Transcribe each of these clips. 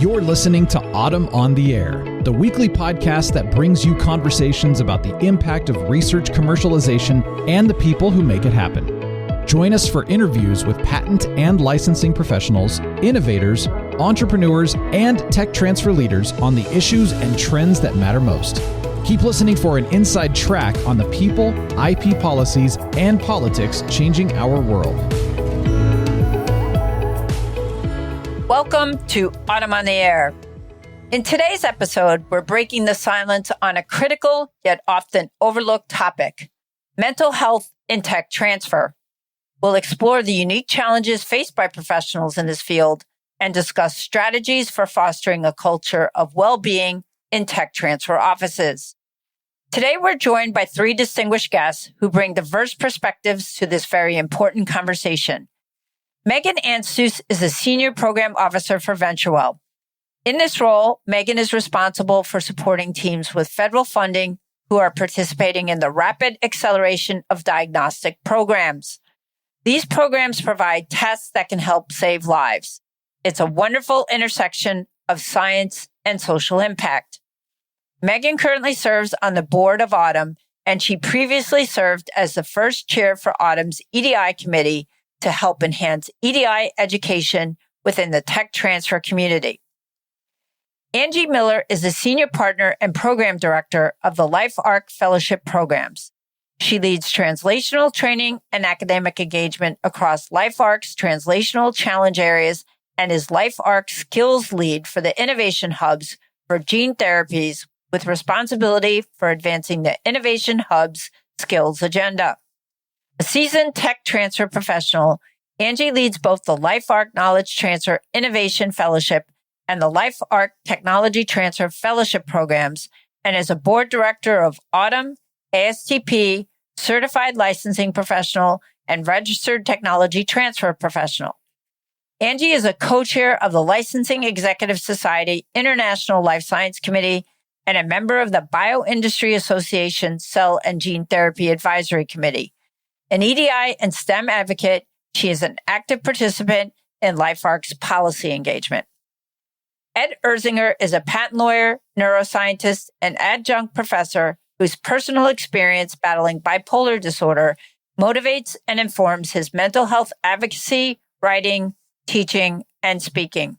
You're listening to Autumn on the Air, the weekly podcast that brings you conversations about the impact of research commercialization and the people who make it happen. Join us for interviews with patent and licensing professionals, innovators, entrepreneurs, and tech transfer leaders on the issues and trends that matter most. Keep listening for an inside track on the people, IP policies, and politics changing our world. Welcome to Autumn on the Air. In today's episode, we're breaking the silence on a critical yet often overlooked topic, mental health in tech transfer. We'll explore the unique challenges faced by professionals in this field and discuss strategies for fostering a culture of well-being in tech transfer offices. Today, we're joined by three distinguished guests who bring diverse perspectives to this very important conversation. Megan Aanstoos is a Senior Program Officer for VentureWell. In this role, Megan is responsible for supporting teams with federal funding who are participating in the Rapid Acceleration of Diagnostic programs. These programs provide tests that can help save lives. It's a wonderful intersection of science and social impact. Megan currently serves on the Board of AUTM, and she previously served as the first chair for AUTM's EDI committee to help enhance EDI education within the tech transfer community. Anji Miller is the Senior Partner and Program Director of the LifeArc Fellowship Programs. She leads translational training and academic engagement across LifeArc's translational challenge areas and is LifeArc Skills Lead for the Innovation Hubs for Gene Therapies with responsibility for advancing the Innovation Hub's skills agenda. A seasoned tech transfer professional, Anji leads both the LifeArc Knowledge Transfer Innovation Fellowship and the LifeArc Technology Transfer Fellowship programs and is a board director of AUTM, ASTP, Certified Licensing Professional, and Registered Technology Transfer Professional. Anji is a co-chair of the Licensing Executive Society International Life Science Committee and a member of the Bioindustry Association Cell and Gene Therapy Advisory Committee. An EDI and STEM advocate, she is an active participant in LifeArc's policy engagement. Ed Erzinger is a patent lawyer, neuroscientist, and adjunct professor whose personal experience battling bipolar disorder motivates and informs his mental health advocacy, writing, teaching, and speaking.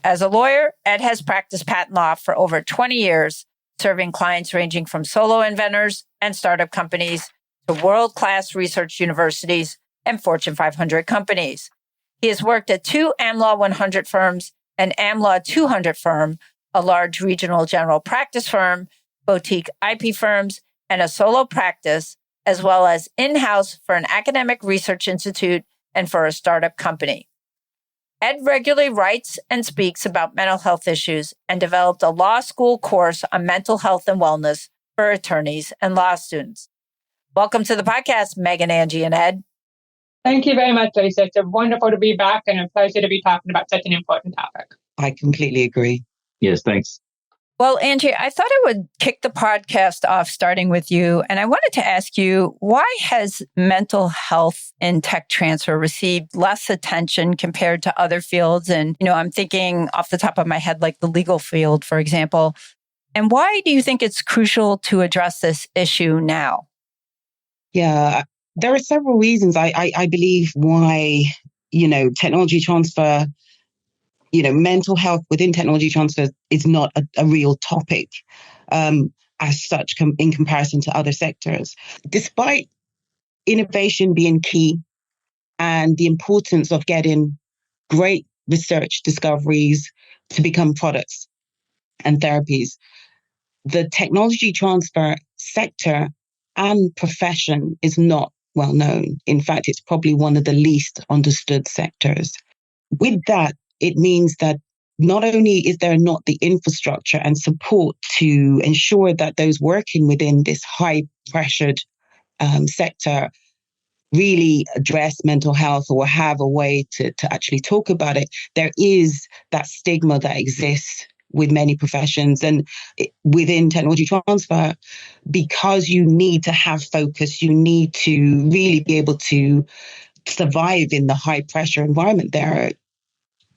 As a lawyer, Ed has practiced patent law for over 20 years, serving clients ranging from solo inventors and startup companies to world-class research universities and Fortune 500 companies. He has worked at two AmLaw 100 firms, an AmLaw 200 firm, a large regional general practice firm, boutique IP firms, and a solo practice, as well as in-house for an academic research institute and for a startup company. Ed regularly writes and speaks about mental health issues and developed a law school course on mental health and wellness for attorneys and law students. Welcome to the podcast, Megan, Anji, and Ed. Thank you very much, Lisa. It's wonderful to be back and a pleasure to be talking about such an important topic. I completely agree. Yes, thanks. Well, Anji, I thought I would kick the podcast off starting with you. And I wanted to ask you, why has mental health in tech transfer received less attention compared to other fields? And, I'm thinking off the top of my head, like the legal field, for example. And why do you think it's crucial to address this issue now? Yeah, there are several reasons I believe why, technology transfer, mental health within technology transfer is not a real topic as such in comparison to other sectors. Despite innovation being key and the importance of getting great research discoveries to become products and therapies, the technology transfer sector and profession is not well known. In fact, it's probably one of the least understood sectors. With that, it means that not only is there not the infrastructure and support to ensure that those working within this high-pressured sector really address mental health or have a way to actually talk about it, there is that stigma that exists with many professions and within technology transfer, because you need to have focus, you need to really be able to survive in the high pressure environment there.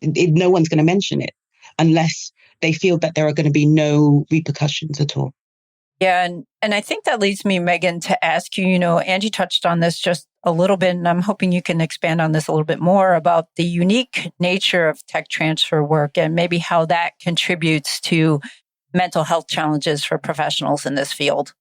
No one's going to mention it. unless they feel that there are going to be no repercussions at all. Yeah. And I think that leads me, Megan, to ask you, Angie touched on this just a little bit, and I'm hoping you can expand on this a little bit more about the unique nature of tech transfer work and maybe how that contributes to mental health challenges for professionals in this field.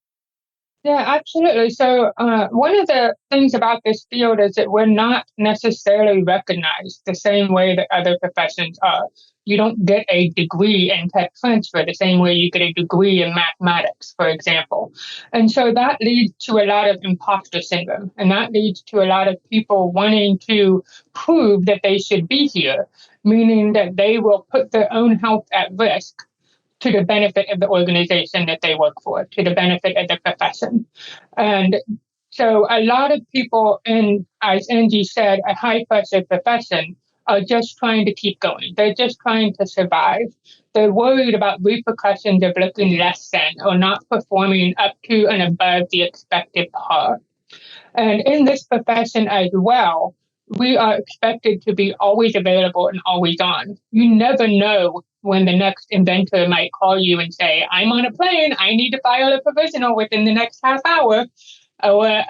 Yeah, absolutely. So one of the things about this field is that we're not necessarily recognized the same way that other professions are. You don't get a degree in tech transfer the same way you get a degree in mathematics, for example. And so that leads to a lot of imposter syndrome. And that leads to a lot of people wanting to prove that they should be here, meaning that they will put their own health at risk to the benefit of the organization that they work for, to the benefit of the profession. And so a lot of people in, as Anji said, a high-pressure profession are just trying to keep going. They're just trying to survive. They're worried about repercussions of looking less than or not performing up to and above the expected par. And in this profession as well, we are expected to be always available and always on. You never know when the next inventor might call you and say, I'm on a plane, I need to file a provisional within the next half hour. Or,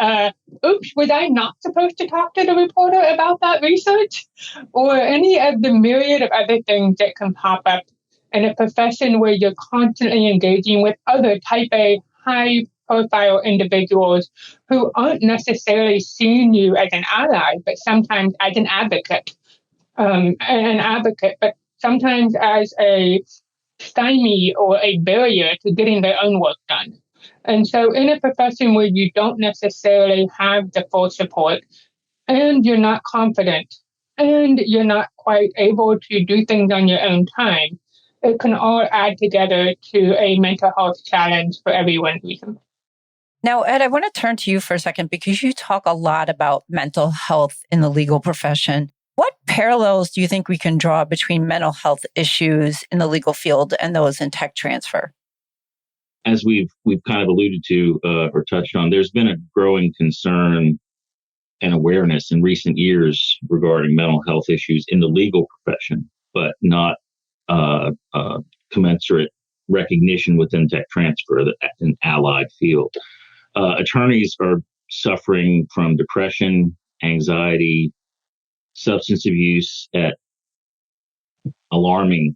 oops, was I not supposed to talk to the reporter about that research? Or any of the myriad of other things that can pop up in a profession where you're constantly engaging with other type A, high-profile individuals who aren't necessarily seeing you as an ally, but sometimes as an advocate, but sometimes as a stymie or a barrier to getting their own work done. And so in a profession where you don't necessarily have the full support and you're not confident and you're not quite able to do things on your own time, it can all add together to a mental health challenge for everyone who's involved. Now, Ed, I want to turn to you for a second because you talk a lot about mental health in the legal profession. What parallels do you think we can draw between mental health issues in the legal field and those in tech transfer? As we've kind of alluded to or touched on, there's been a growing concern and awareness in recent years regarding mental health issues in the legal profession, but not commensurate recognition within tech transfer, an allied field. Attorneys are suffering from depression, anxiety, substance abuse at alarmingly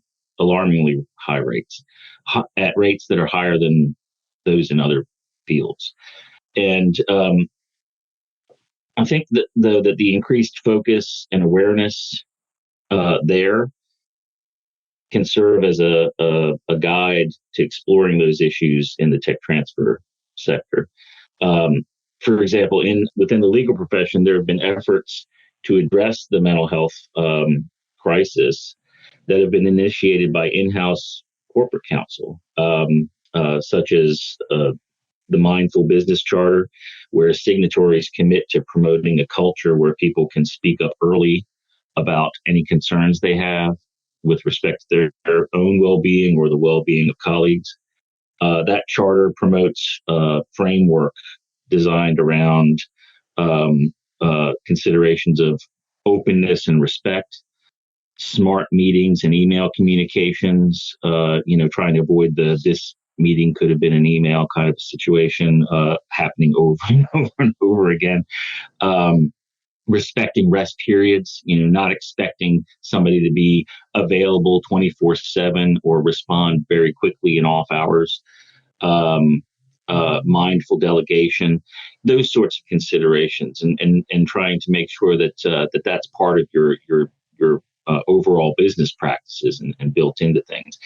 high rates, at rates that are higher than those in other fields. And I think that the increased focus and awareness there can serve as a guide to exploring those issues in the tech transfer sector. For example, within the legal profession, there have been efforts to address the mental health crisis that have been initiated by in-house corporate counsel, such as the Mindful Business Charter, where signatories commit to promoting a culture where people can speak up early about any concerns they have with respect to their own well-being or the well-being of colleagues. That charter promotes a framework designed around considerations of openness and respect, smart meetings and email communications, trying to avoid this meeting could have been an email kind of situation happening over and over and over again. Respecting rest periods, not expecting somebody to be available 24/7 or respond very quickly in off hours. Mindful delegation, those sorts of considerations, and trying to make sure that that's part of your overall business practices and built into things.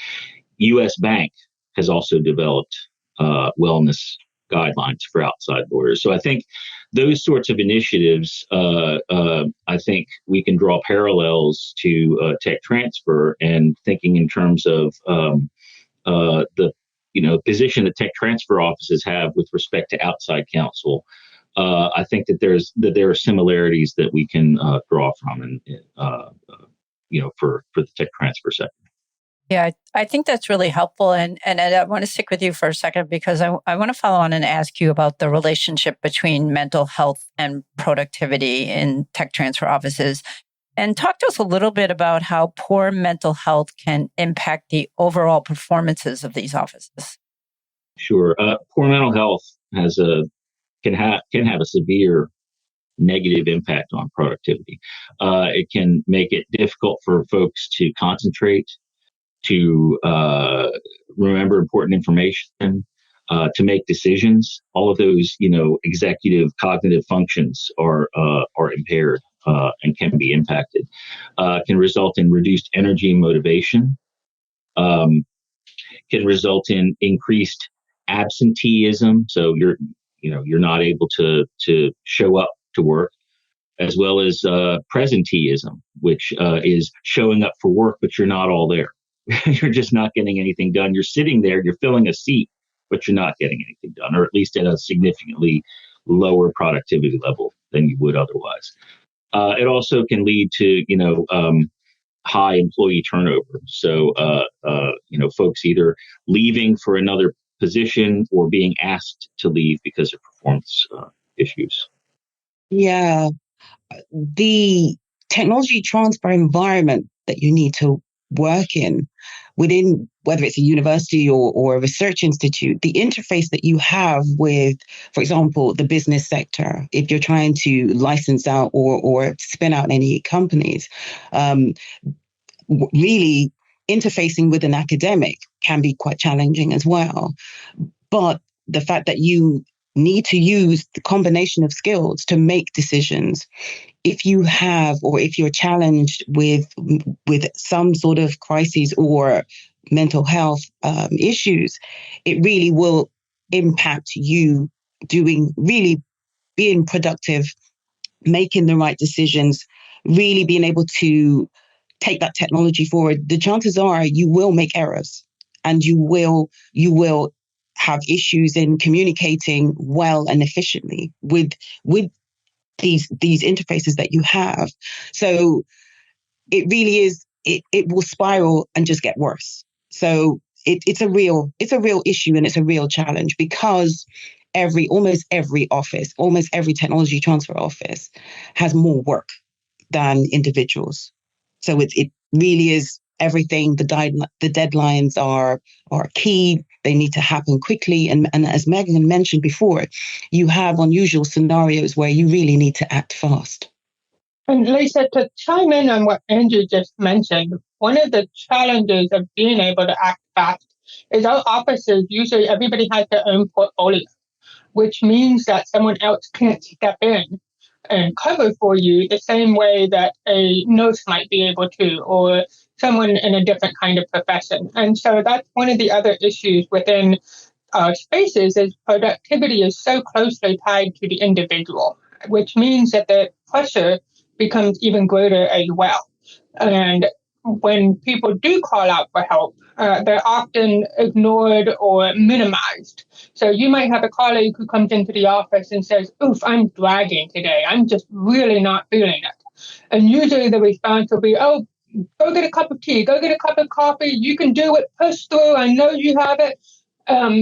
U.S. Bank has also developed wellness guidelines for outside lawyers. So I think those sorts of initiatives, I think we can draw parallels to tech transfer and thinking in terms of the position that tech transfer offices have with respect to outside counsel. I think that there are similarities that we can draw from, and for the tech transfer sector. Yeah, I think that's really helpful. And Ed, I want to stick with you for a second because I want to follow on and ask you about the relationship between mental health and productivity in tech transfer offices. And talk to us a little bit about how poor mental health can impact the overall performances of these offices. Sure. Poor mental health can have a severe negative impact on productivity. It can make it difficult for folks to concentrate, to remember important information, to make decisions. All of those, executive cognitive functions are impaired and can be impacted. Can result in reduced energy and motivation. Can result in increased absenteeism. So you're not able to show up to work, as well as presenteeism, which is showing up for work, but you're not all there. You're just not getting anything done. You're sitting there, you're filling a seat, but you're not getting anything done, or at least at a significantly lower productivity level than you would otherwise. It also can lead to, high employee turnover. So, folks either leaving for another position or being asked to leave because of performance issues. Yeah. The technology transfer environment that you need to work in within, whether it's a university or a research institute, the interface that you have with, for example, the business sector, if you're trying to license out or spin out any companies, really interfacing with an academic can be quite challenging as well. But the fact that you need to use the combination of skills to make decisions, if you have, or if you're challenged with some sort of crises or mental health issues, it really will impact you being productive, making the right decisions, really being able to take that technology forward. The chances are you will make errors, and you will have issues in communicating well and efficiently with these interfaces that you have. So it really is, it will spiral and just get worse. So it's a real issue, and it's a real challenge, because almost every technology transfer office has more work than individuals. So it really is everything. The deadlines are key. They need to happen quickly. And as Megan mentioned before, you have unusual scenarios where you really need to act fast. And Lisa, to chime in on what Anji just mentioned, one of the challenges of being able to act fast is our offices, usually everybody has their own portfolio, which means that someone else can't step in and cover for you the same way that a nurse might be able to, or someone in a different kind of profession. And so that's one of the other issues within spaces, is productivity is so closely tied to the individual, which means that the pressure becomes even greater as well. And when people do call out for help, they're often ignored or minimized. So you might have a colleague who comes into the office and says, "Oof, I'm dragging today. I'm just really not feeling it." And usually the response will be, "Oh, go get a cup of tea, go get a cup of coffee. You can do it, push through. I know you have it."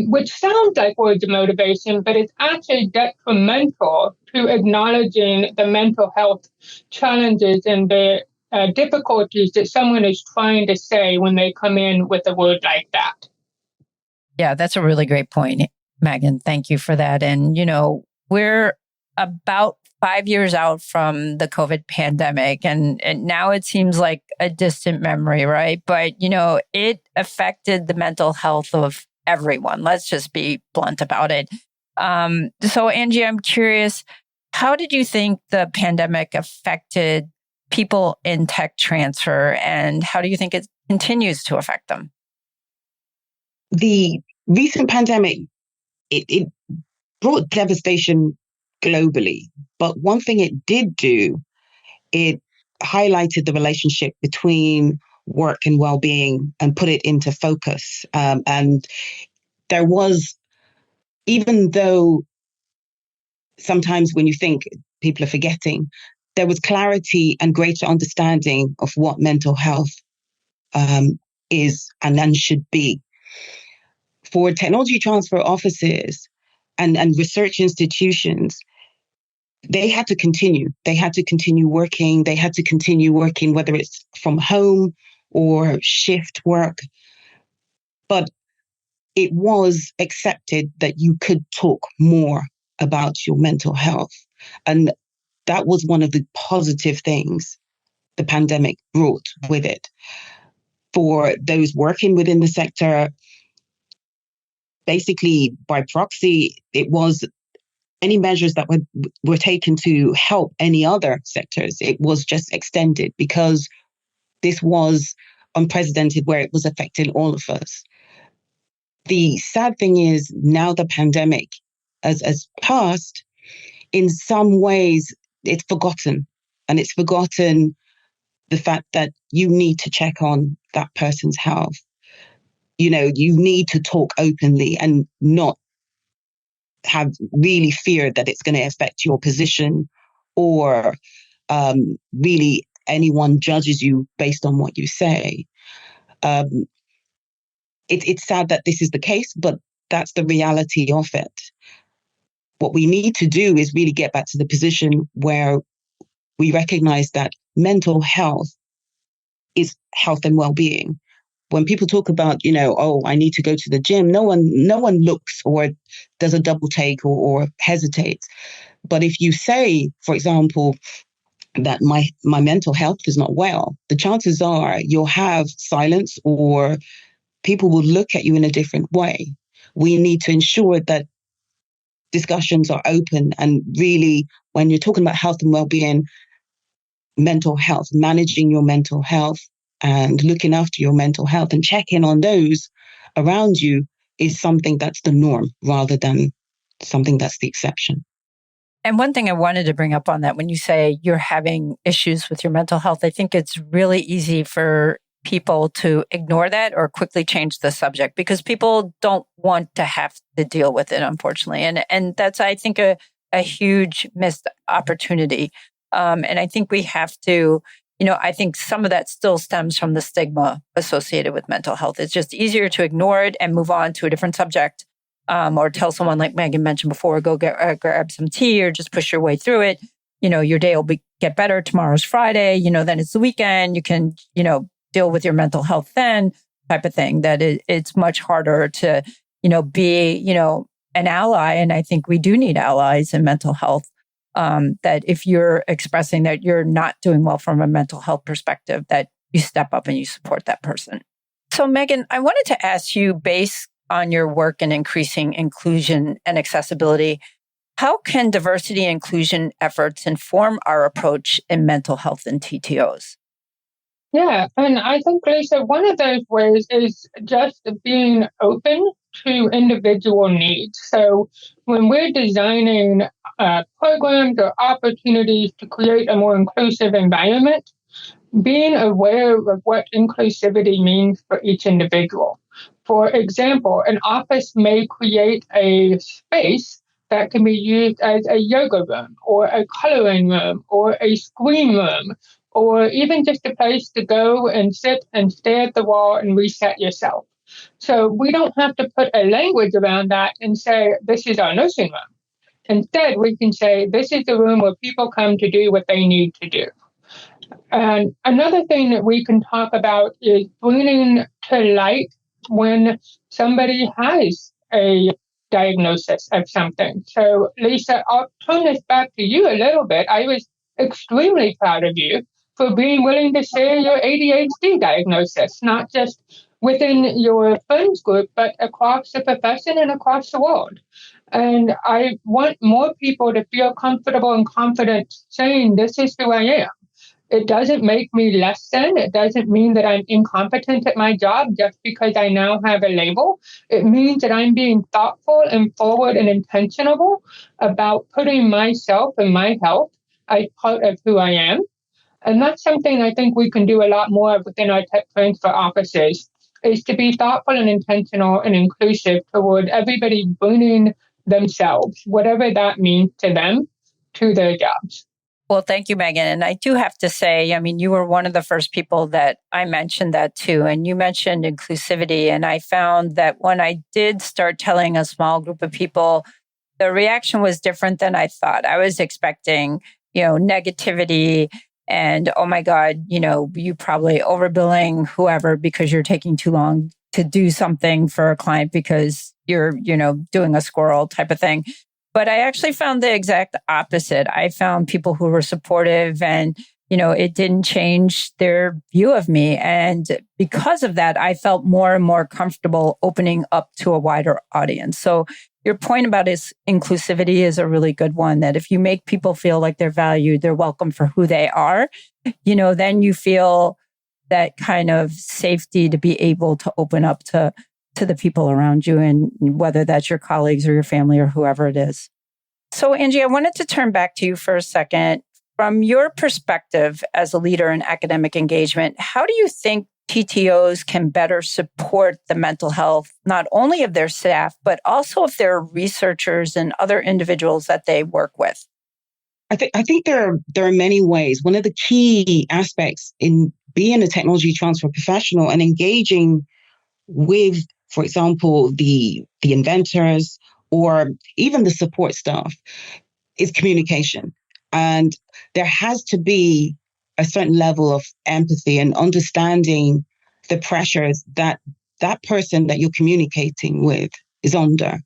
Which sounds like words of motivation, but it's actually detrimental to acknowledging the mental health challenges and the difficulties that someone is trying to say when they come in with a word like that. Yeah, that's a really great point, Megan. Thank you for that. And, we're about 5 years out from the COVID pandemic, and now it seems like a distant memory, right? But, it affected the mental health of everyone. Let's just be blunt about it. So, Anji, I'm curious, how did you think the pandemic affected people in tech transfer, and how do you think it continues to affect them? The recent pandemic, it brought devastation globally. But one thing it did do, it highlighted the relationship between work and well-being and put it into focus. And there was, even though sometimes when you think people are forgetting, there was clarity and greater understanding of what mental health is and should be. For technology transfer offices and research institutions, they had to continue. They had to continue working. They had to continue working, whether it's from home or shift work. But it was accepted that you could talk more about your mental health. And that was one of the positive things the pandemic brought with it. For those working within the sector, basically by proxy, it was any measures that were taken to help any other sectors. It was just extended because this was unprecedented where it was affecting all of us. The sad thing is now the pandemic has passed, in some ways it's forgotten. And it's forgotten the fact that you need to check on that person's health. You need to talk openly and not have really fear that it's going to affect your position or really anyone judges you based on what you say. It's sad that this is the case, but that's the reality of it. What we need to do is really get back to the position where we recognize that mental health is health and well-being. When people talk about, I need to go to the gym, no one looks or does a double take or hesitates. But if you say, for example, that my mental health is not well, the chances are you'll have silence or people will look at you in a different way. We need to ensure that discussions are open, and really, when you're talking about health and well-being, mental health, managing your mental health and looking after your mental health and checking on those around you is something that's the norm rather than something that's the exception. And one thing I wanted to bring up on that, when you say you're having issues with your mental health, I think it's really easy for people to ignore that or quickly change the subject because people don't want to have to deal with it, unfortunately. And that's, I think, a huge missed opportunity. And I think we have to, I think some of that still stems from the stigma associated with mental health. It's just easier to ignore it and move on to a different subject, or tell someone, like Megan mentioned before, go grab some tea or just push your way through it. Your day will get better. Tomorrow's Friday, then it's the weekend. You can, deal with your mental health then, type of thing. That it's much harder to, be, an ally. And I think we do need allies in mental health. That if you're expressing that you're not doing well from a mental health perspective, that you step up and you support that person. So Megan, I wanted to ask you, based on your work in increasing inclusion and accessibility, how can diversity and inclusion efforts inform our approach in mental health and TTOs? Yeah, and I think, Lisa, one of those ways is just being open to individual needs. So when we're designing programs or opportunities to create a more inclusive environment, being aware of what inclusivity means for each individual. For example, an office may create a space that can be used as a yoga room or a coloring room or a screen room, or even just a place to go and sit and stare at the wall and reset yourself. So we don't have to put a language around that and say, this is our nursing room. Instead, we can say, this is the room where people come to do what they need to do. And another thing that we can talk about is bringing to light when somebody has a diagnosis of something. So, Lisa, I'll turn this back to you a little bit. I was extremely proud of you for being willing to share your ADHD diagnosis, not just within your friends group, but across the profession and across the world. And I want more people to feel comfortable and confident saying, this is who I am. It doesn't make me less than. It doesn't mean that I'm incompetent at my job just because I now have a label. It means that I'm being thoughtful and forward and intentional about putting myself and my health as part of who I am. And that's something I think we can do a lot more of within our tech transfer offices, is to be thoughtful and intentional and inclusive toward everybody bringing themselves, whatever that means to them, to their jobs. Well, thank you, Megan. And I do have to say, you were one of the first people that I mentioned that to, and you mentioned inclusivity. And I found that when I did start telling a small group of people the reaction was different than I thought. I was expecting, negativity and, oh my God, you probably overbilling whoever because you're taking too long to do something for a client because you're, doing a squirrel type of thing. But I actually found the exact opposite. I found people who were supportive and, it didn't change their view of me. And because of that, I felt more and more comfortable opening up to a wider audience. So your point about inclusivity is a really good one, that if you make people feel like they're valued, they're welcome for who they are, then you feel that kind of safety to be able to open up to the people around you, and whether that's your colleagues or your family or whoever it is. So Anji, I wanted to turn back to you for a second. From your perspective as a leader in academic engagement, how do you think TTOs can better support the mental health, not only of their staff, but also of their researchers and other individuals that they work with? I think there are many ways. One of the key aspects in being a technology transfer professional and engaging with, for example, the inventors or even the support staff is communication. And there has to be a certain level of empathy and understanding the pressures that person that you're communicating with is under.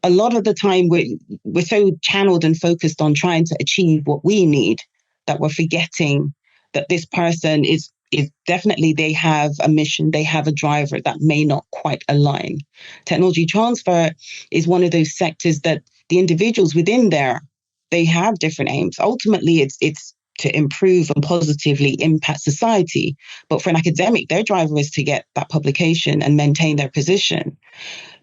A lot of the time we're so channeled and focused on trying to achieve what we need that we're forgetting that this person is definitely, they have a mission, they have a driver that may not quite align. Technology transfer is one of those sectors that the individuals within there, they have different aims. Ultimately, it's to improve and positively impact society. But for an academic, their driver is to get that publication and maintain their position.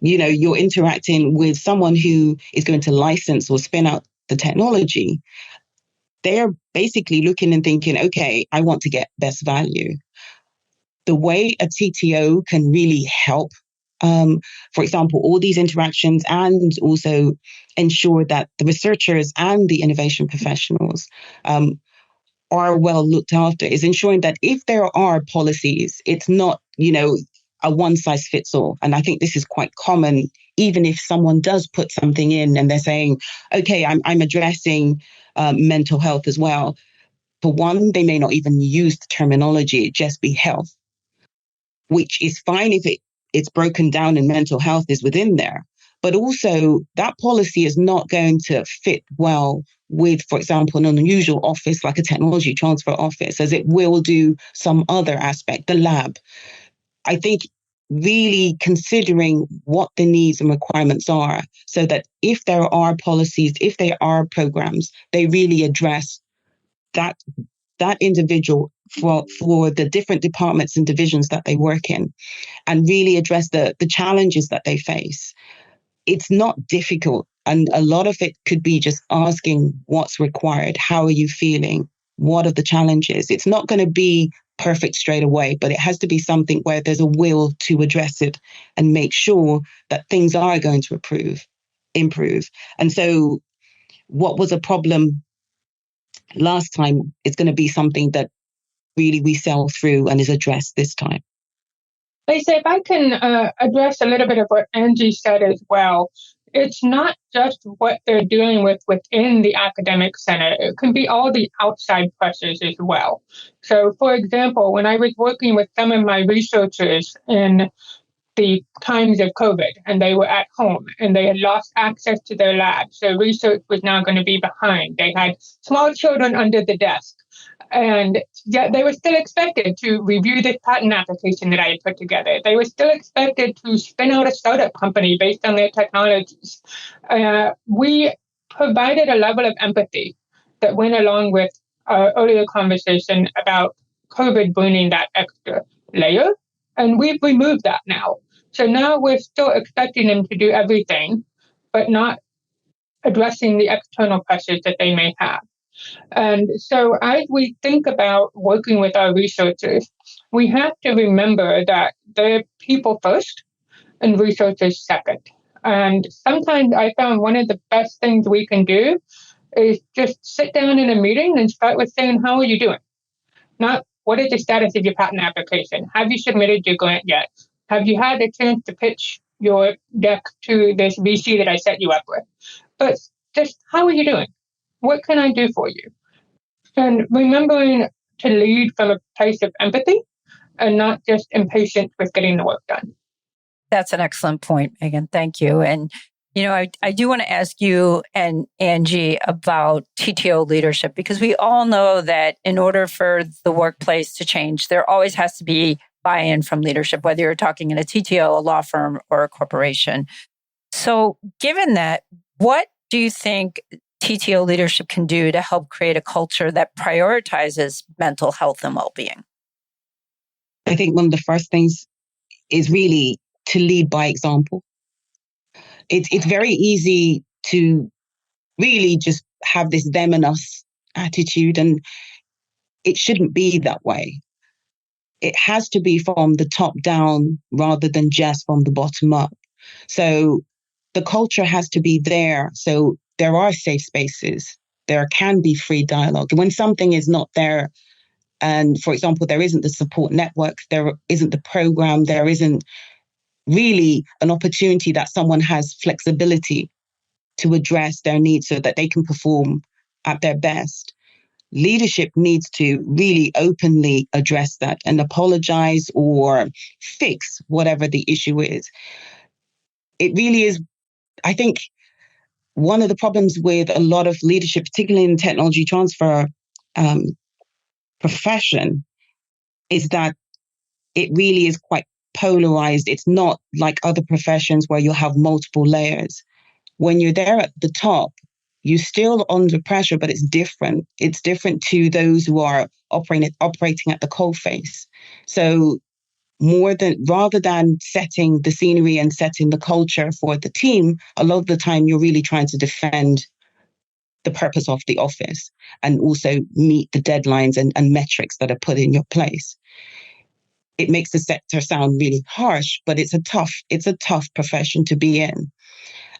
You're interacting with someone who is going to license or spin out the technology. They're basically looking and thinking, okay, I want to get best value. The way a TTO can really help, for example, all these interactions, and also ensure that the researchers and the innovation professionals are well looked after, is ensuring that if there are policies, it's not, a one size fits all. And I think this is quite common, even if someone does put something in and they're saying, okay, I'm addressing mental health as well. For one, they may not even use the terminology, it just be health, which is fine if it's broken down and mental health is within there. But also that policy is not going to fit well with, for example, an unusual office like a technology transfer office, as it will do some other aspect, the lab. I think really considering what the needs and requirements are, so that if there are policies, if there are programs, they really address that individual for the different departments and divisions that they work in, and really address the challenges that they face. It's not difficult. And a lot of it could be just asking what's required. How are you feeling? What are the challenges? It's not going to be perfect straight away, but it has to be something where there's a will to address it and make sure that things are going to improve. And so what was a problem last time is going to be something that really we sail through and is addressed this time. Lisa, if I can address a little bit of what Anji said as well. It's not just what they're dealing with within the academic center. It can be all the outside pressures as well. So, for example, when I was working with some of my researchers in the times of COVID, and they were at home and they had lost access to their labs, so research was now going to be behind. They had small children under the desk. And yet they were still expected to review this patent application that I had put together. They were still expected to spin out a startup company based on their technologies. We provided a level of empathy that went along with our earlier conversation about COVID bringing that extra layer. And we've removed that now. So now we're still expecting them to do everything, but not addressing the external pressures that they may have. And so as we think about working with our researchers, we have to remember that they're people first and researchers second. And sometimes I found one of the best things we can do is just sit down in a meeting and start with saying, how are you doing? Not what is the status of your patent application? Have you submitted your grant yet? Have you had a chance to pitch your deck to this VC that I set you up with? but just how are you doing? What can I do for you? And remembering to lead from a place of empathy and not just impatient with getting the work done. That's an excellent point, Megan. Thank you. And, I do want to ask you and Anji about TTO leadership, because we all know that in order for the workplace to change, there always has to be buy-in from leadership, whether you're talking in a TTO, a law firm, or a corporation. So given that, what do you think TTO leadership can do to help create a culture that prioritizes mental health and well-being? I think one of the first things is really to lead by example. It's very easy to really just have this them and us attitude, and it shouldn't be that way. It has to be from the top down rather than just from the bottom up. So the culture has to be there. So there are safe spaces. There can be free dialogue. When something is not there, and for example, there isn't the support network, there isn't the program, there isn't really an opportunity that someone has flexibility to address their needs so that they can perform at their best. Leadership needs to really openly address that and apologize or fix whatever the issue is. It really is, I think, one of the problems with a lot of leadership, particularly in the technology transfer profession, is that it really is quite polarized. It's not like other professions where you have multiple layers. When you're there at the top, you're still under pressure, but it's different. It's different to those who are operating at the coalface. So rather than setting the scenery and setting the culture for the team, a lot of the time you're really trying to defend the purpose of the office and also meet the deadlines and metrics that are put in your place. It makes the sector sound really harsh, but it's a tough profession to be in.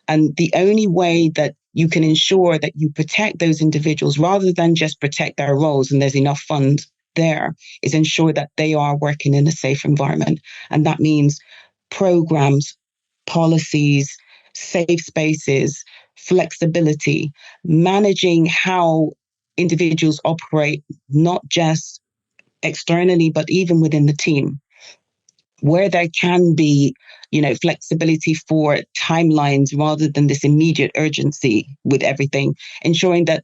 And the only way that you can ensure that you protect those individuals rather than just protect their roles and there's enough funds there is ensure that they are working in a safe environment. And that means programs, policies, safe spaces, flexibility, managing how individuals operate, not just externally, but even within the team, where there can be, flexibility for timelines rather than this immediate urgency with everything, ensuring that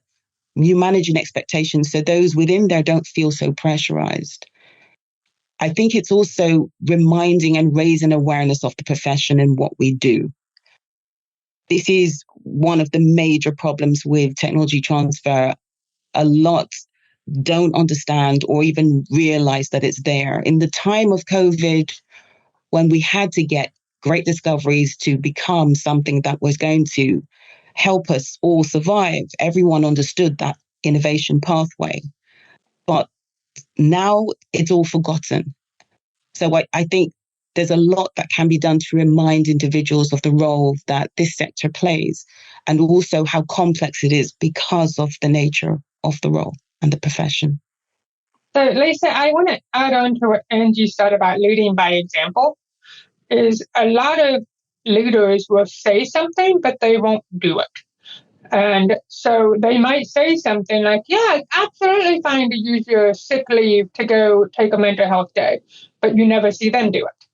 you manage an expectation so those within there don't feel so pressurized. I think it's also reminding and raising awareness of the profession and what we do. This is one of the major problems with technology transfer. A lot don't understand or even realize that it's there. In the time of COVID, when we had to get great discoveries to become something that was going to help us all survive, everyone understood that innovation pathway. But now it's all forgotten. So I think there's a lot that can be done to remind individuals of the role that this sector plays and also how complex it is because of the nature of the role and the profession. So, Lisa, I want to add on to what Anji said about leading by example. Is a lot of leaders will say something, but they won't do it. And so they might say something like, yeah, it's absolutely fine to use your sick leave to go take a mental health day, but you never see them do it.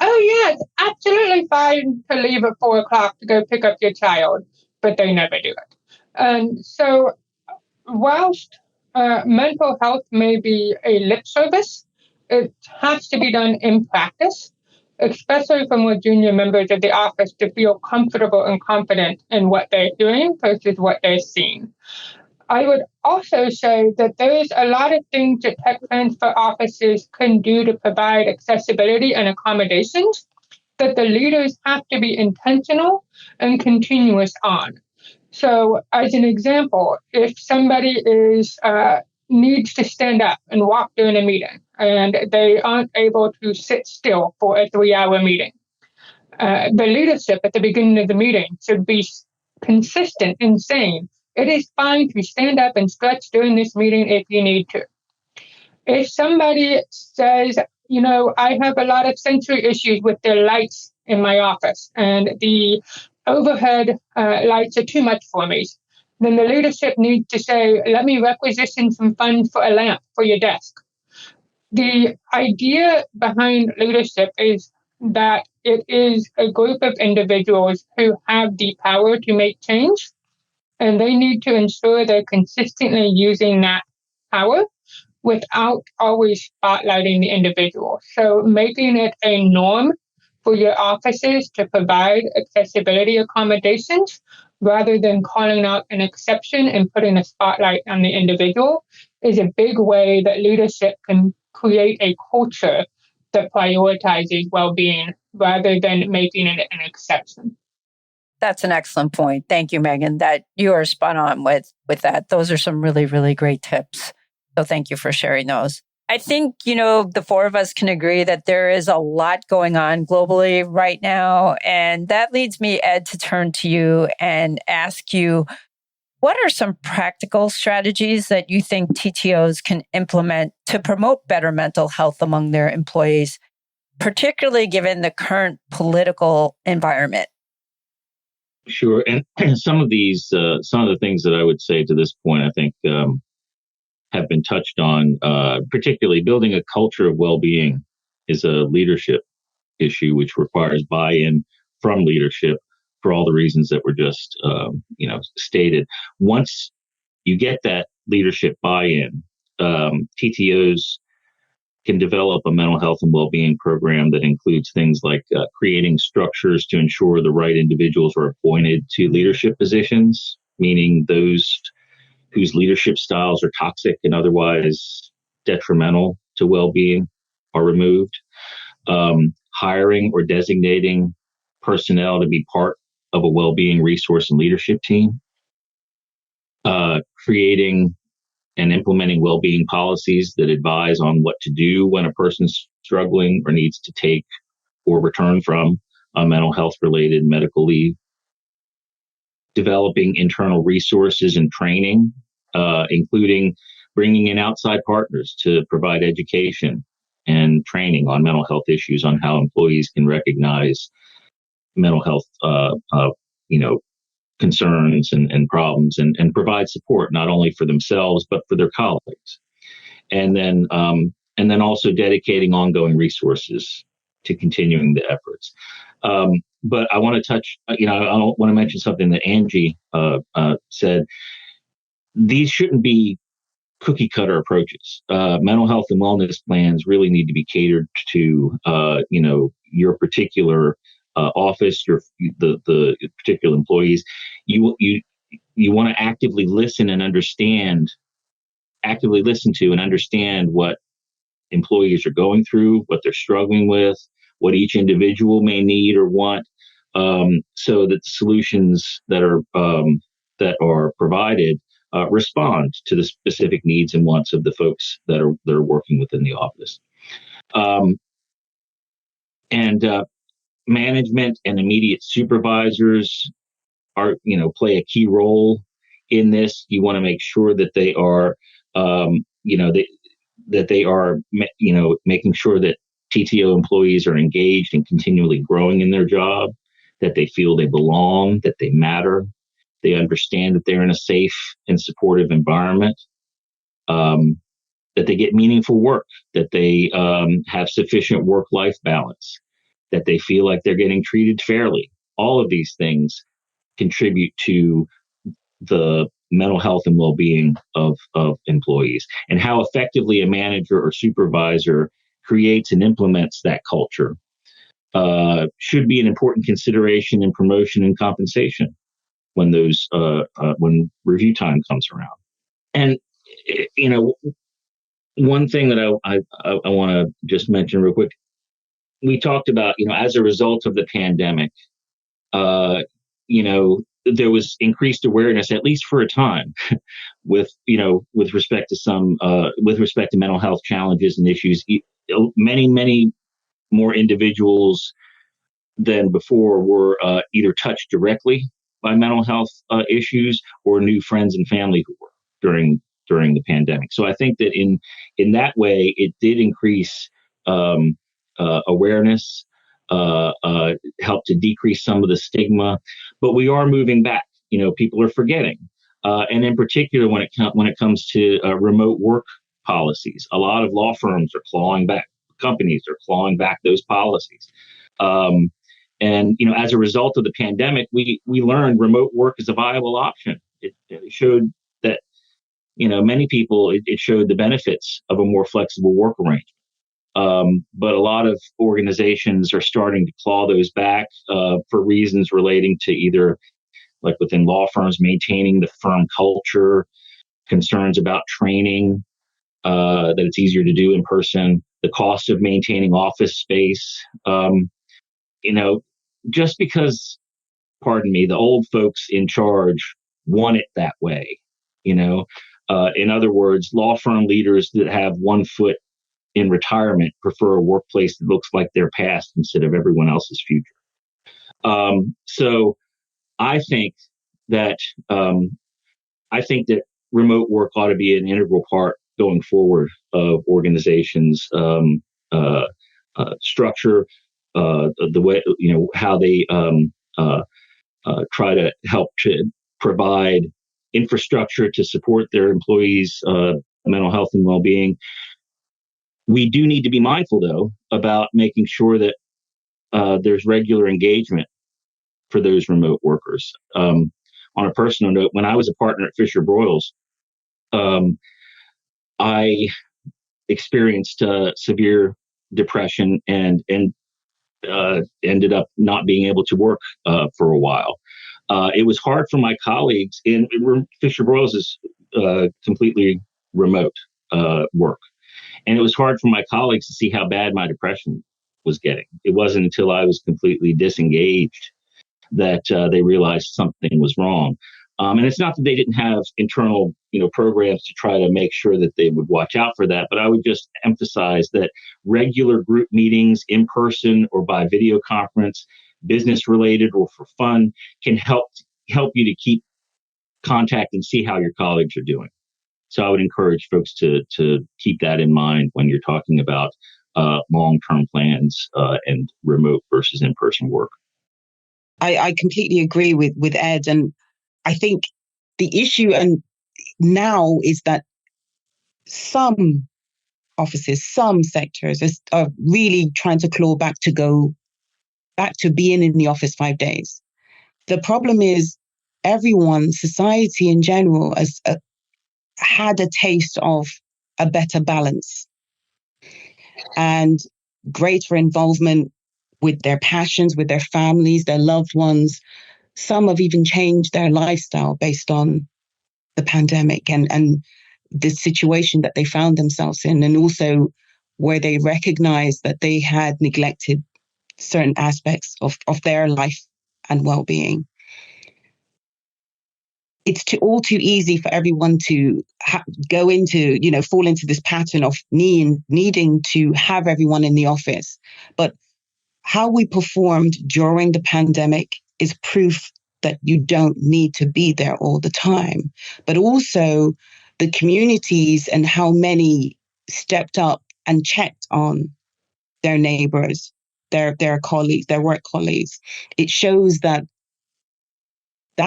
Oh, yeah, it's absolutely fine to leave at 4:00 to go pick up your child, but they never do it. And so whilst mental health may be a lip service, it has to be done in practice, especially for more junior members of the office to feel comfortable and confident in what they're doing versus what they're seeing. I would also say that there is a lot of things that tech transfer offices can do to provide accessibility and accommodations that the leaders have to be intentional and continuous on. So, as an example, if somebody needs to stand up and walk during a meeting and they aren't able to sit still for a 3-hour meeting, the leadership at the beginning of the meeting should be consistent in saying, it is fine to stand up and stretch during this meeting if you need to. If somebody says, I have a lot of sensory issues with the lights in my office and the overhead lights are too much for me. Then the leadership needs to say, let me requisition some funds for a lamp for your desk. The idea behind leadership is that it is a group of individuals who have the power to make change, and they need to ensure they're consistently using that power without always spotlighting the individual. So making it a norm for your offices to provide accessibility accommodations rather than calling out an exception and putting a spotlight on the individual is a big way that leadership can create a culture that prioritizes well-being rather than making it an exception. That's an excellent point. Thank you, Megan. That you are spot on with that. Those are some really, really great tips. So thank you for sharing those. I think, the four of us can agree that there is a lot going on globally right now. And that leads me, Ed, to turn to you and ask you, what are some practical strategies that you think TTOs can implement to promote better mental health among their employees, particularly given the current political environment? Sure. And some of the things that I would say to this point, I think, have been touched on, particularly building a culture of well-being is a leadership issue, which requires buy-in from leadership for all the reasons that were just, stated. Once you get that leadership buy-in, TTOs can develop a mental health and well-being program that includes things like creating structures to ensure the right individuals are appointed to leadership positions, meaning those whose leadership styles are toxic and otherwise detrimental to well-being are removed. Hiring or designating personnel to be part of a well-being resource and leadership team. Creating and implementing well-being policies that advise on what to do when a person's struggling or needs to take or return from a mental health-related medical leave. Developing internal resources and training, including bringing in outside partners to provide education and training on mental health issues, on how employees can recognize mental health, concerns and problems, and provide support not only for themselves but for their colleagues. And then also dedicating ongoing resources to continuing the efforts. But I want to touch, I want to mention something that Anji said. These shouldn't be cookie cutter approaches. Mental health and wellness plans really need to be catered to, your particular office, the particular employees. You want to actively listen to and understand what employees are going through, what they're struggling with, what each individual may need or want, so that the solutions that are provided respond to the specific needs and wants of the folks that are working within the office. Management and immediate supervisors play a key role in this. You want to make sure that they are, making sure that TTO employees are engaged and continually growing in their job, that they feel they belong, that they matter, they understand that they're in a safe and supportive environment, that they get meaningful work, that they have sufficient work-life balance, that they feel like they're getting treated fairly. All of these things contribute to the mental health and well-being of employees. And how effectively a manager or supervisor creates and implements that culture should be an important consideration in promotion and compensation when when review time comes around. And one thing that I want to just mention real quick, we talked about, as a result of the pandemic, there was increased awareness, at least for a time, with respect to mental health challenges and issues. Many more individuals than before were either touched directly by mental health issues or knew friends and family who were during the pandemic. So I think that in that way, it did increase awareness. help to decrease some of the stigma. But we are moving back. People are forgetting. And in particular, when it comes to remote work policies, a lot of law firms are clawing back. Companies are clawing back those policies. And as a result of the pandemic, we learned remote work is a viable option. It showed that many people. It showed the benefits of a more flexible work arrangement. But a lot of organizations are starting to claw those back for reasons relating to either, like within law firms, maintaining the firm culture, concerns about training, that it's easier to do in person, the cost of maintaining office space. Just because, pardon me, the old folks in charge want it that way. In other words, law firm leaders that have one foot in retirement prefer a workplace that looks like their past instead of everyone else's future. So I think that remote work ought to be an integral part going forward of organizations' structure, the way how they try to help to provide infrastructure to support their employees' mental health and well-being. We do need to be mindful, though, about making sure that there's regular engagement for those remote workers. On a personal note, when I was a partner at Fisher Broyles, I experienced severe depression and ended up not being able to work for a while. It was hard for my colleagues. Fisher Broyles is completely remote work. And it was hard for my colleagues to see how bad my depression was getting. It wasn't until I was completely disengaged that they realized something was wrong. And it's not that they didn't have internal, programs to try to make sure that they would watch out for that. But I would just emphasize that regular group meetings in person or by video conference, business related or for fun, can help you to keep contact and see how your colleagues are doing. So I would encourage folks to keep that in mind when you're talking about long-term plans and remote versus in-person work. I completely agree with Ed. And I think the issue now is that some offices, some sectors are really trying to claw back to go back to being in the office 5 days. The problem is everyone, society in general, has had a taste of a better balance and greater involvement with their passions, with their families, their loved ones. Some have even changed their lifestyle based on the pandemic and the situation that they found themselves in, and also where they recognized that they had neglected certain aspects of their life and well-being. It's all too easy for everyone to go into, fall into this pattern of needing to have everyone in the office. But how we performed during the pandemic is proof that you don't need to be there all the time. But also the communities and how many stepped up and checked on their neighbors, their colleagues, their work colleagues. It shows that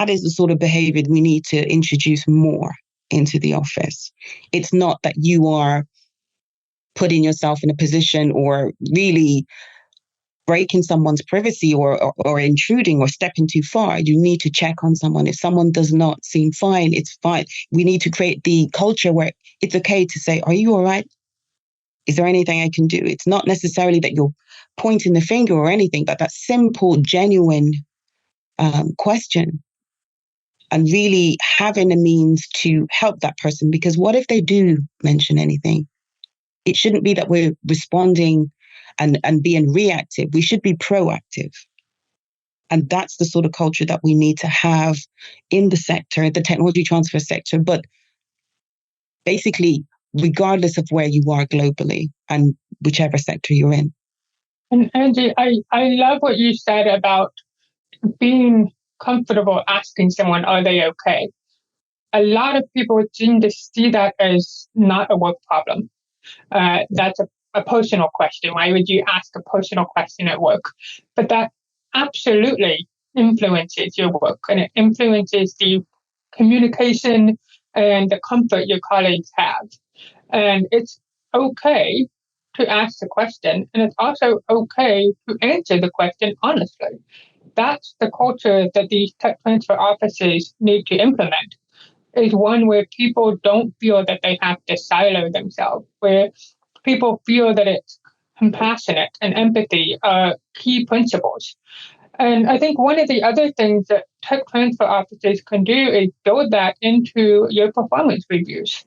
is the sort of behavior we need to introduce more into the office. It's not that you are putting yourself in a position or really breaking someone's privacy or intruding or stepping too far. You need to check on someone. If someone does not seem fine, it's fine. We need to create the culture where it's okay to say, are you all right? Is there anything I can do? It's not necessarily that you're pointing the finger or anything, but that simple, genuine question. And really having a means to help that person. Because what if they do mention anything? It shouldn't be that we're responding and being reactive. We should be proactive. And that's the sort of culture that we need to have in the sector, the technology transfer sector, but basically, regardless of where you are globally and whichever sector you're in. And Anji, I love what you said about being comfortable asking someone, are they okay? A lot of people seem to see that as not a work problem. That's a a personal question? Why would you ask a personal question at work? But that absolutely influences your work, and it influences the communication and the comfort your colleagues have. And it's okay to ask the question, and it's also okay to answer the question honestly. That's the culture that these tech transfer offices need to implement, is one where people don't feel that they have to silo themselves, where people feel that it's compassionate and empathy are key principles. And I think one of the other things that tech transfer offices can do is build that into your performance reviews.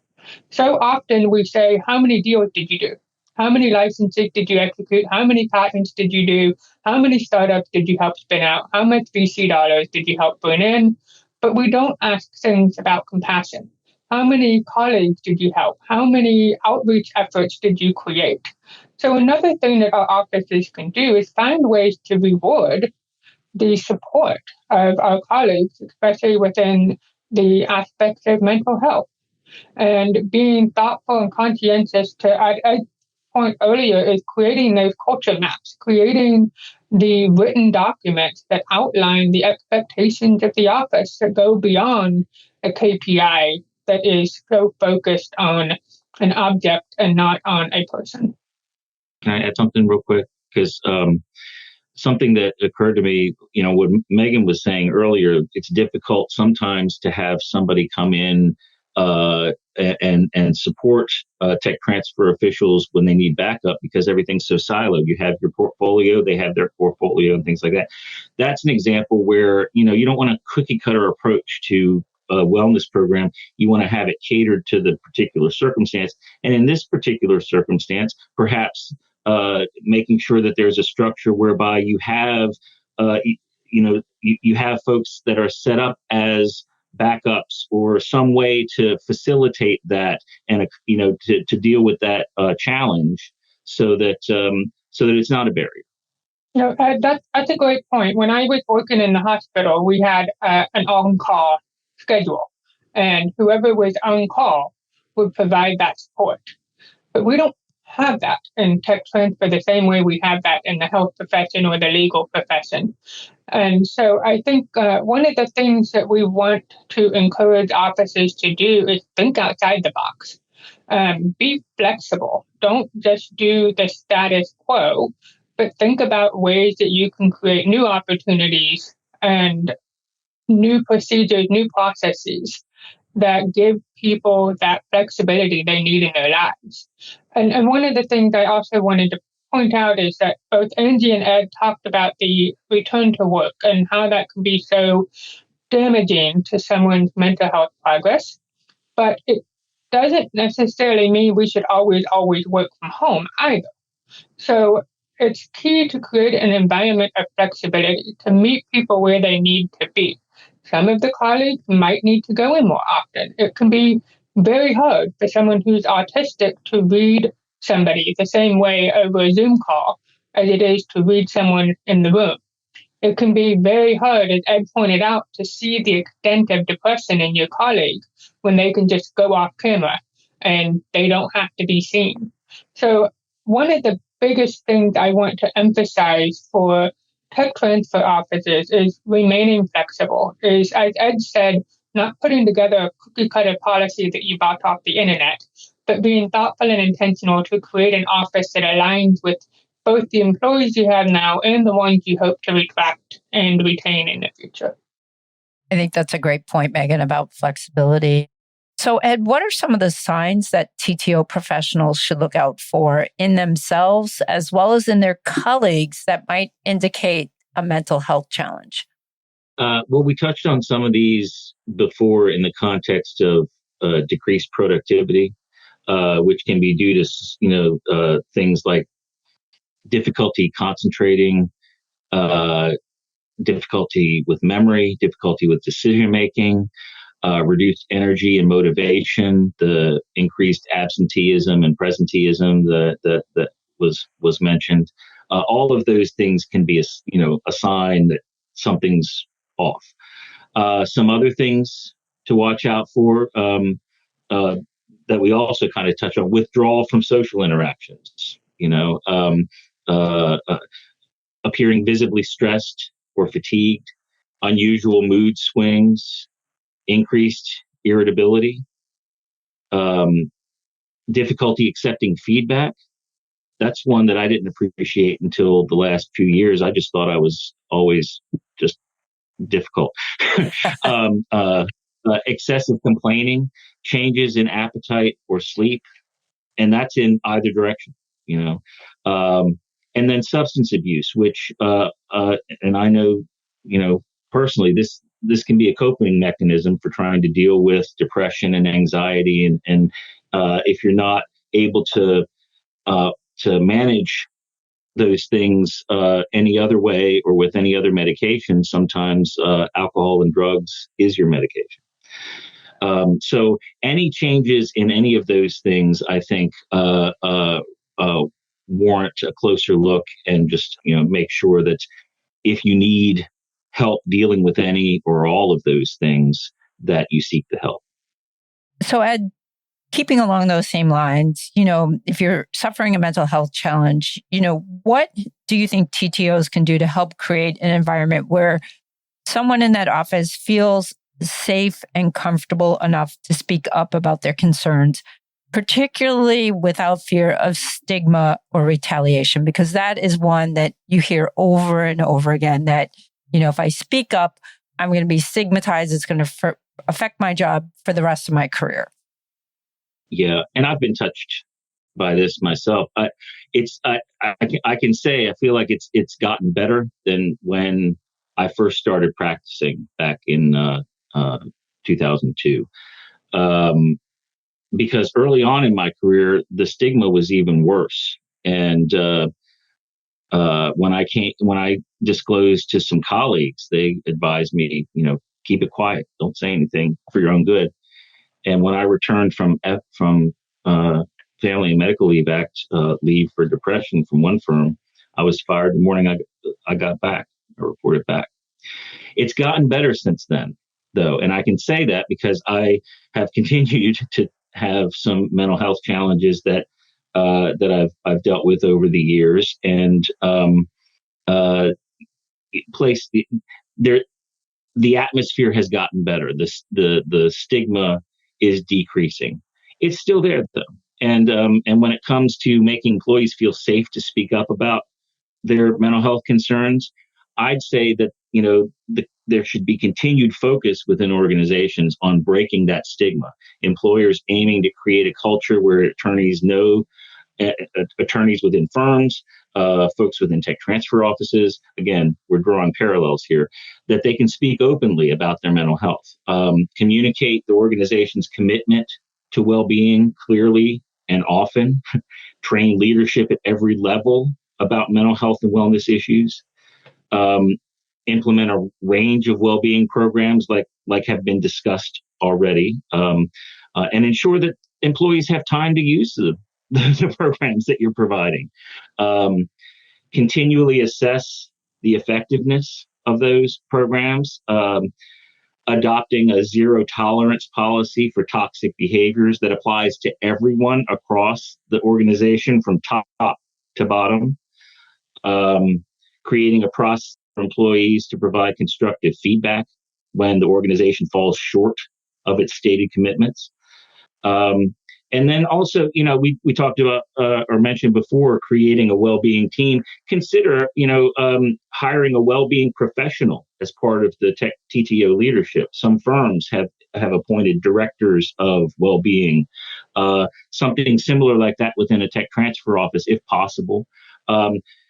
So often we say, how many deals did you do? How many licenses did you execute? How many patents did you do? How many startups did you help spin out? How much VC dollars did you help bring in? But we don't ask things about compassion. How many colleagues did you help? How many outreach efforts did you create? So another thing that our offices can do is find ways to reward the support of our colleagues, especially within the aspects of mental health. And being thoughtful and conscientious to Ed's point earlier is creating those culture maps, creating the written documents that outline the expectations of the office that go beyond a KPI that is so focused on an object and not on a person. Can I add something real quick? Because something that occurred to me, what Megan was saying earlier, it's difficult sometimes to have somebody come in and support tech transfer officials when they need backup, because everything's so siloed. You have your portfolio, they have their portfolio, and things like that. That's an example where you don't want a cookie cutter approach to a wellness program. You want to have it catered to the particular circumstance, and in this particular circumstance, perhaps making sure that there's a structure whereby you have you have folks that are set up as backups or some way to facilitate that, and to deal with that challenge, so that it's not a barrier. That's a great point. When I was working in the hospital, we had an on-call schedule, and whoever was on call would provide that support. But we don't have that in tech transfer the same way we have that in the health profession or the legal profession. And so I think one of the things that we want to encourage offices to do is think outside the box. Be flexible. Don't just do the status quo, but think about ways that you can create new opportunities and new procedures, new processes that give people that flexibility they need in their lives. And one of the things I also wanted to point out is that both Anji and Ed talked about the return to work and how that can be so damaging to someone's mental health progress. But it doesn't necessarily mean we should always work from home either. So it's key to create an environment of flexibility to meet people where they need to be. Some of the colleagues might need to go in more often. It can be very hard for someone who's autistic to read somebody the same way over a Zoom call as it is to read someone in the room. It can be very hard, as Ed pointed out, to see the extent of depression in your colleague when they can just go off camera and they don't have to be seen. So one of the biggest things I want to emphasize for tech transfer offices is remaining flexible, is, as Ed said, not putting together a cookie cutter policy that you bought off the internet, but being thoughtful and intentional to create an office that aligns with both the employees you have now and the ones you hope to attract and retain in the future. I think that's a great point, Megan, about flexibility. So, Ed, what are some of the signs that TTO professionals should look out for in themselves as well as in their colleagues that might indicate a mental health challenge? Well, we touched on some of these before in the context of decreased productivity, which can be due to things like difficulty concentrating, difficulty with memory, difficulty with decision making, reduced energy and motivation, the increased absenteeism and presenteeism that was mentioned. All of those things can be a sign that something's off. Some other things to watch out for that we also kind of touch on: withdrawal from social interactions. uh, uh, appearing visibly stressed or fatigued, unusual mood swings, increased irritability, difficulty accepting feedback. That's one that I didn't appreciate until the last few years. I just thought I was always just difficult. Excessive complaining, changes in appetite or sleep, and that's in either direction, and then substance abuse, which, and I know, personally, this can be a coping mechanism for trying to deal with depression and anxiety, and if you're not able to manage those things any other way or with any other medication, sometimes alcohol and drugs is your medication. So any changes in any of those things, I think, warrant a closer look, and just make sure that if you need help dealing with any or all of those things, that you seek the help. So, Ed, keeping along those same lines, if you're suffering a mental health challenge, what do you think TTOs can do to help create an environment where someone in that office feels safe and comfortable enough to speak up about their concerns, particularly without fear of stigma or retaliation? Because that is one that you hear over and over again, that, if I speak up, I'm going to be stigmatized. It's going to affect my job for the rest of my career. Yeah, and I've been touched by this myself. I can say I feel like it's gotten better than when I first started practicing back in 2002. Because early on in my career, the stigma was even worse. And when I disclosed to some colleagues, they advised me, keep it quiet, don't say anything for your own good. And when I returned from family and medical leave act leave for depression from one firm, I was fired the morning I got back. I reported back. It's gotten better since then, though, and I can say that because I have continued to have some mental health challenges that I've dealt with over the years, and the atmosphere has gotten better. The stigma is decreasing. It's still there, though, and when it comes to making employees feel safe to speak up about their mental health concerns, I'd say that there should be continued focus within organizations on breaking that stigma. Employers aiming to create a culture where attorneys know attorneys within firms, folks within tech transfer offices. Again, we're drawing parallels here, that they can speak openly about their mental health, communicate the organization's commitment to well-being clearly and often, train leadership at every level about mental health and wellness issues, implement a range of well-being programs like have been discussed already, and ensure that employees have time to use the programs that you're providing. Continually assess the effectiveness of those programs, adopting a zero tolerance policy for toxic behaviors that applies to everyone across the organization from top to bottom, creating a process for employees to provide constructive feedback when the organization falls short of its stated commitments. And then also, we talked about or mentioned before, creating a well-being team. Consider, hiring a well-being professional as part of the tech TTO leadership. Some firms have appointed directors of well-being, something similar like that within a tech transfer office, if possible,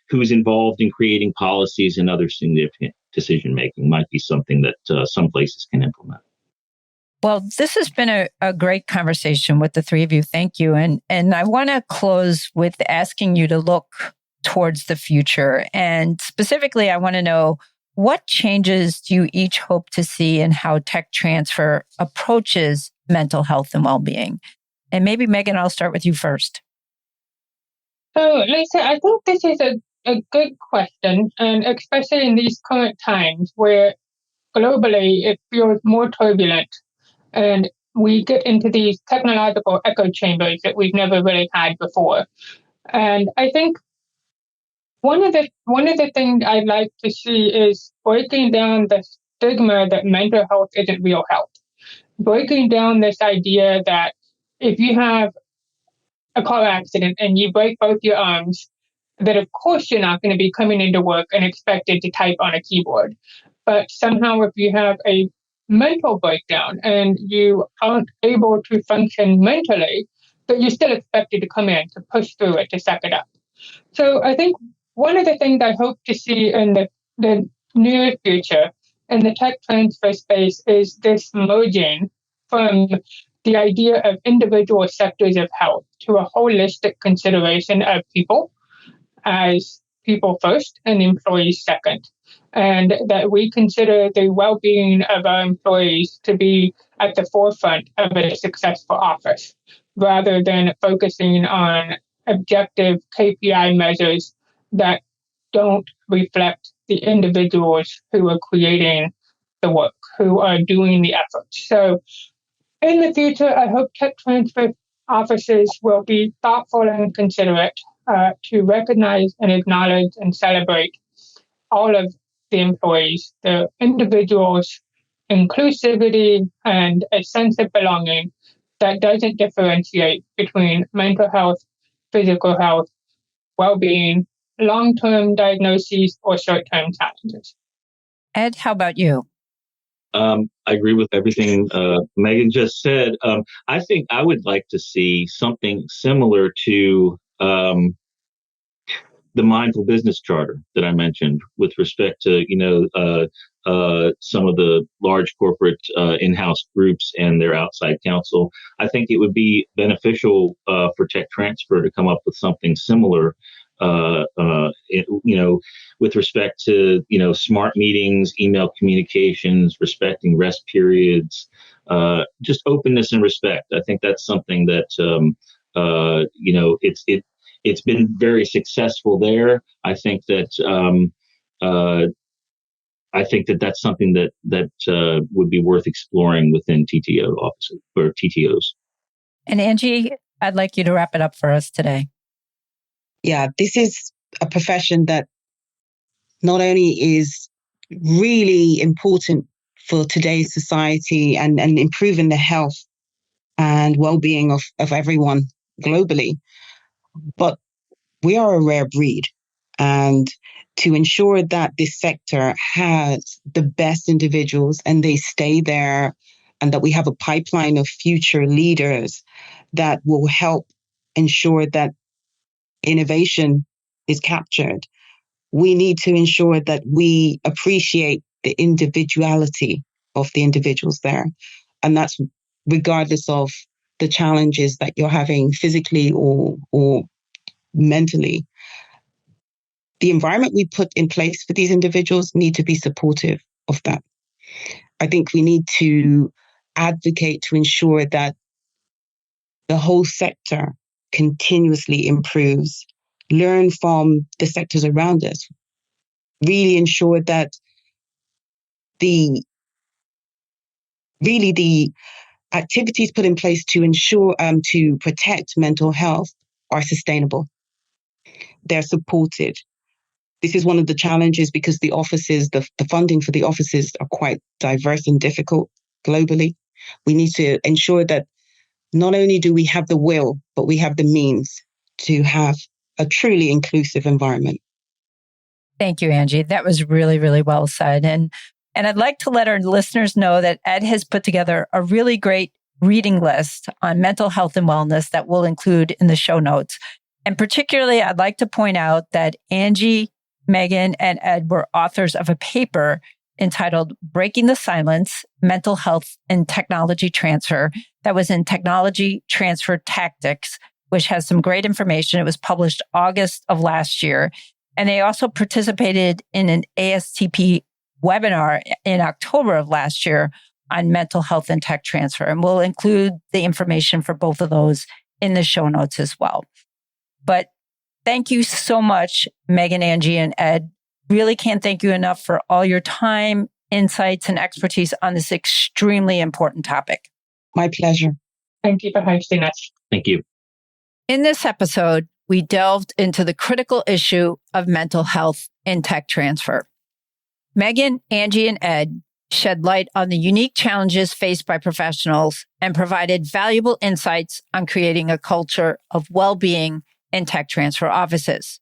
who's involved in creating policies and other significant decision-making might be something that some places can implement. Well, this has been a great conversation with the three of you. Thank you. And I want to close with asking you to look towards the future. And specifically, I want to know, what changes do you each hope to see in how tech transfer approaches mental health and well-being? And maybe, Megan, I'll start with you first. So, Lisa, I think this is a good question, and especially in these current times where globally it feels more turbulent. And we get into these technological echo chambers that we've never really had before. And I think one of the things I'd like to see is breaking down the stigma that mental health isn't real health. Breaking down this idea that if you have a car accident and you break both your arms, that of course you're not going to be coming into work and expected to type on a keyboard. But somehow if you have a mental breakdown and you aren't able to function mentally, that you're still expected to come in, to push through it, to suck it up. So I think one of the things I hope to see in the near future in the tech transfer space is this merging from the idea of individual sectors of health to a holistic consideration of people as people first and employees second. And that we consider the well-being of our employees to be at the forefront of a successful office, rather than focusing on objective KPI measures that don't reflect the individuals who are creating the work, who are doing the effort. So in the future, I hope tech transfer offices will be thoughtful and considerate to recognize and acknowledge and celebrate all of the employees, the individuals, inclusivity, and a sense of belonging that doesn't differentiate between mental health, physical health, well-being, long-term diagnoses, or short-term challenges. Ed, how about you? I agree with everything Megan just said. I think I would like to see something similar to the mindful business charter that I mentioned with respect to, some of the large corporate in-house groups and their outside counsel. I think it would be beneficial for tech transfer to come up with something similar, with respect to, smart meetings, email communications, respecting rest periods, just openness and respect. I think that's something that, it's been very successful there. I think that that's something that would be worth exploring within TTO offices or TTOs. And Anji, I'd like you to wrap it up for us today. Yeah, this is a profession that not only is really important for today's society and improving the health and well-being of everyone globally, but we are a rare breed. And to ensure that this sector has the best individuals and they stay there, and that we have a pipeline of future leaders that will help ensure that innovation is captured, we need to ensure that we appreciate the individuality of the individuals there. And that's regardless of the challenges that you're having physically or mentally. The environment we put in place for these individuals need to be supportive of that. I think we need to advocate to ensure that the whole sector continuously improves, learn from the sectors around us, really ensure that the activities put in place to ensure to protect mental health are sustainable. They're supported. This is one of the challenges because the offices, the funding for the offices are quite diverse and difficult globally. We need to ensure that not only do we have the will, but we have the means to have a truly inclusive environment. Thank you, Anji. That was really, really well said. And I'd like to let our listeners know that Ed has put together a really great reading list on mental health and wellness that we'll include in the show notes. And particularly, I'd like to point out that Anji, Megan, and Ed were authors of a paper entitled Breaking the Silence, Mental Health and Technology Transfer that was in Technology Transfer Tactics, which has some great information. It was published August of last year. And they also participated in an ASTP webinar in October of last year on mental health and tech transfer. And we'll include the information for both of those in the show notes as well. But thank you so much, Megan, Anji, and Ed. Really can't thank you enough for all your time, insights, and expertise on this extremely important topic. My pleasure. Thank you for hosting us. Thank you. In this episode, we delved into the critical issue of mental health in tech transfer. Megan, Anji, and Ed shed light on the unique challenges faced by professionals and provided valuable insights on creating a culture of well-being in tech transfer offices.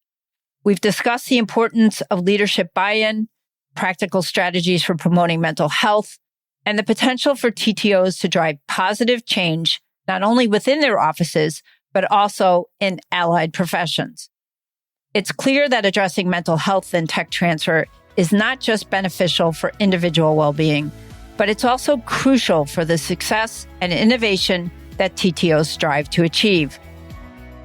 We've discussed the importance of leadership buy-in, practical strategies for promoting mental health, and the potential for TTOs to drive positive change, not only within their offices, but also in allied professions. It's clear that addressing mental health in tech transfer is not just beneficial for individual well-being, but it's also crucial for the success and innovation that TTOs strive to achieve.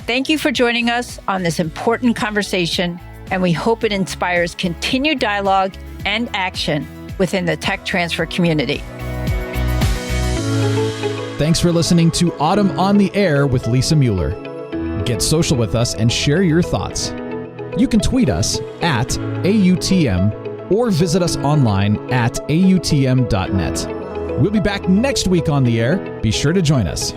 Thank you for joining us on this important conversation, and we hope it inspires continued dialogue and action within the tech transfer community. Thanks for listening to Autumn on the Air with Lisa Mueller. Get social with us and share your thoughts. You can tweet us at AUTM or visit us online at autm.net. We'll be back next week on the air. Be sure to join us.